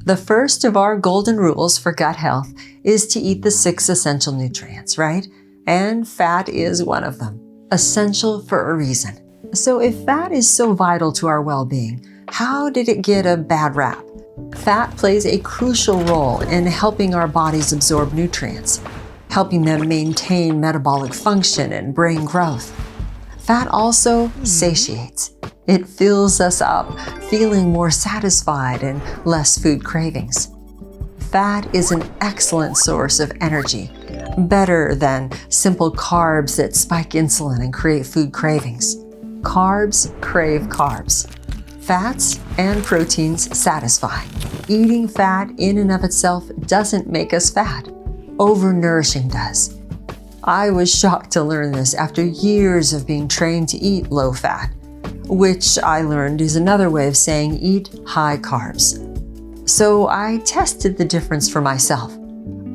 The first of our golden rules for gut health is to eat the 6 essential nutrients, right? And fat is one of them, essential for a reason. So if fat is so vital to our well-being, how did it get a bad rap? Fat plays a crucial role in helping our bodies absorb nutrients, helping them maintain metabolic function and brain growth. Fat also satiates. It fills us up, feeling more satisfied and less food cravings. Fat is an excellent source of energy, better than simple carbs that spike insulin and create food cravings. Carbs crave carbs. Fats and proteins satisfy. Eating fat in and of itself doesn't make us fat. Overnourishing does. I was shocked to learn this after years of being trained to eat low fat, which I learned is another way of saying eat high carbs. So I tested the difference for myself.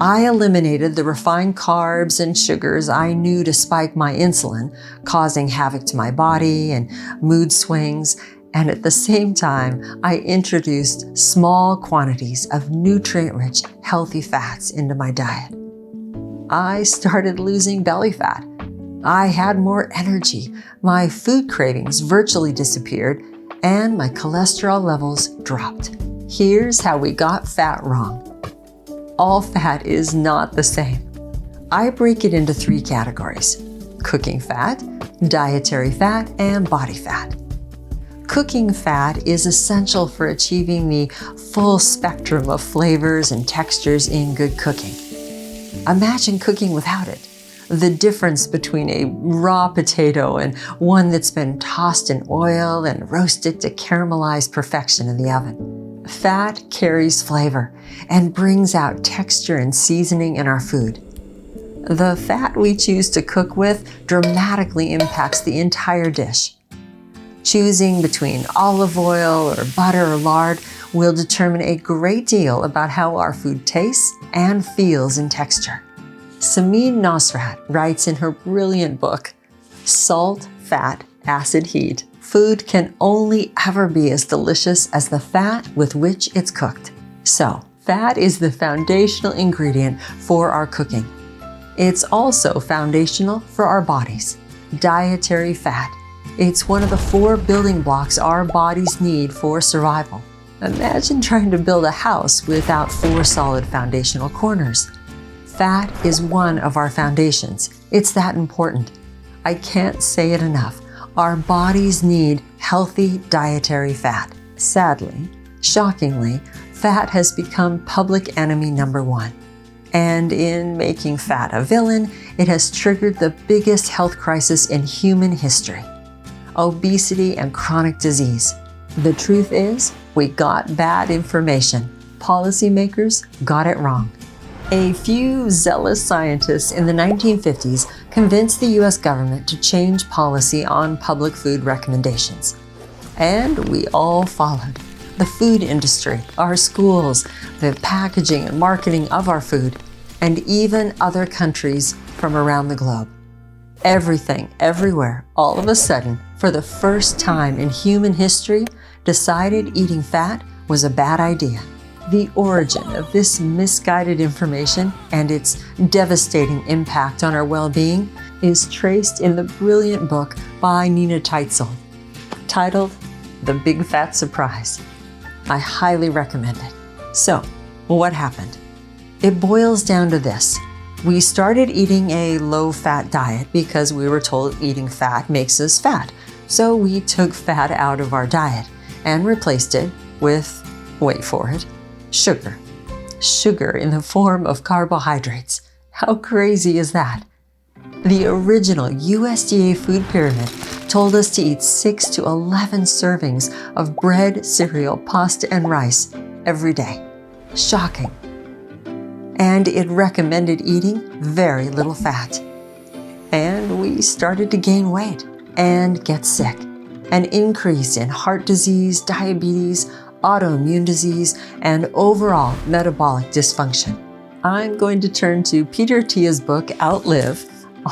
I eliminated the refined carbs and sugars I knew to spike my insulin, causing havoc to my body and mood swings, and at the same time, I introduced small quantities of nutrient-rich, healthy fats into my diet. I started losing belly fat. I had more energy, my food cravings virtually disappeared, and my cholesterol levels dropped. Here's how we got fat wrong. All fat is not the same. I break it into 3 categories: cooking fat, dietary fat, and body fat. Cooking fat is essential for achieving the full spectrum of flavors and textures in good cooking. Imagine cooking without it. The difference between a raw potato and one that's been tossed in oil and roasted to caramelized perfection in the oven. Fat carries flavor and brings out texture and seasoning in our food. The fat we choose to cook with dramatically impacts the entire dish. Choosing between olive oil or butter or lard will determine a great deal about how our food tastes and feels in texture. Samin Nosrat writes in her brilliant book, Salt, Fat, Acid, Heat, food can only ever be as delicious as the fat with which it's cooked. So, fat is the foundational ingredient for our cooking. It's also foundational for our bodies. Dietary fat. It's one of the 4 building blocks our bodies need for survival. Imagine trying to build a house without 4 solid foundational corners. Fat is one of our foundations. It's that important. I can't say it enough. Our bodies need healthy dietary fat. Sadly, shockingly, fat has become public enemy number 1. And in making fat a villain, it has triggered the biggest health crisis in human history: obesity and chronic disease. The truth is, we got bad information. Policymakers got it wrong. A few zealous scientists in the 1950s convinced the US government to change policy on public food recommendations. And we all followed. The food industry, our schools, the packaging and marketing of our food, and even other countries from around the globe. Everything, everywhere, all of a sudden, for the first time in human history, decided eating fat was a bad idea. The origin of this misguided information and its devastating impact on our well-being is traced in the brilliant book by Nina Teitzel, titled The Big Fat Surprise. I highly recommend it. So, what happened? It boils down to this. We started eating a low-fat diet because we were told eating fat makes us fat. So we took fat out of our diet and replaced it with, wait for it, sugar. Sugar in the form of carbohydrates. How crazy is that? The original USDA food pyramid told us to eat 6 to 11 servings of bread, cereal, pasta, and rice every day. Shocking. And it recommended eating very little fat. And we started to gain weight and get sick. An increase in heart disease, diabetes, autoimmune disease, and overall metabolic dysfunction. I'm going to turn to Peter Attia's book, Outlive,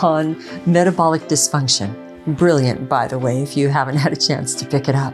on metabolic dysfunction. Brilliant, by the way, if you haven't had a chance to pick it up.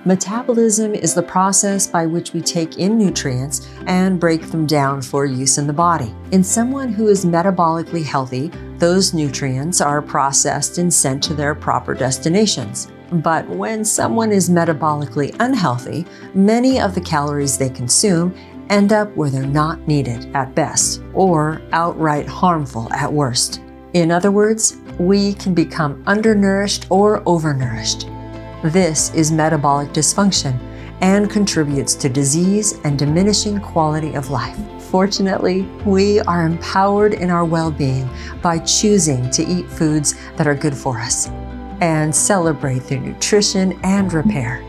Metabolism is the process by which we take in nutrients and break them down for use in the body. In someone who is metabolically healthy, those nutrients are processed and sent to their proper destinations. But when someone is metabolically unhealthy, many of the calories they consume end up where they're not needed at best, or outright harmful at worst. In other words, we can become undernourished or overnourished. This is metabolic dysfunction and contributes to disease and diminishing quality of life. Fortunately, we are empowered in our well-being by choosing to eat foods that are good for us and celebrate their nutrition and repair.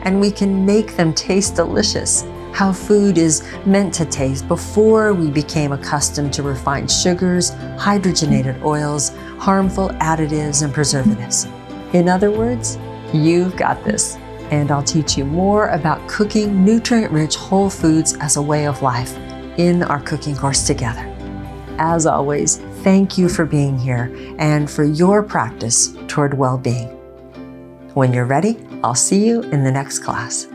And we can make them taste delicious, how food is meant to taste before we became accustomed to refined sugars, hydrogenated oils, harmful additives, and preservatives. In other words, you've got this, and I'll teach you more about cooking nutrient-rich whole foods as a way of life in our cooking course together. As always, thank you for being here and for your practice toward well-being. When you're ready, I'll see you in the next class.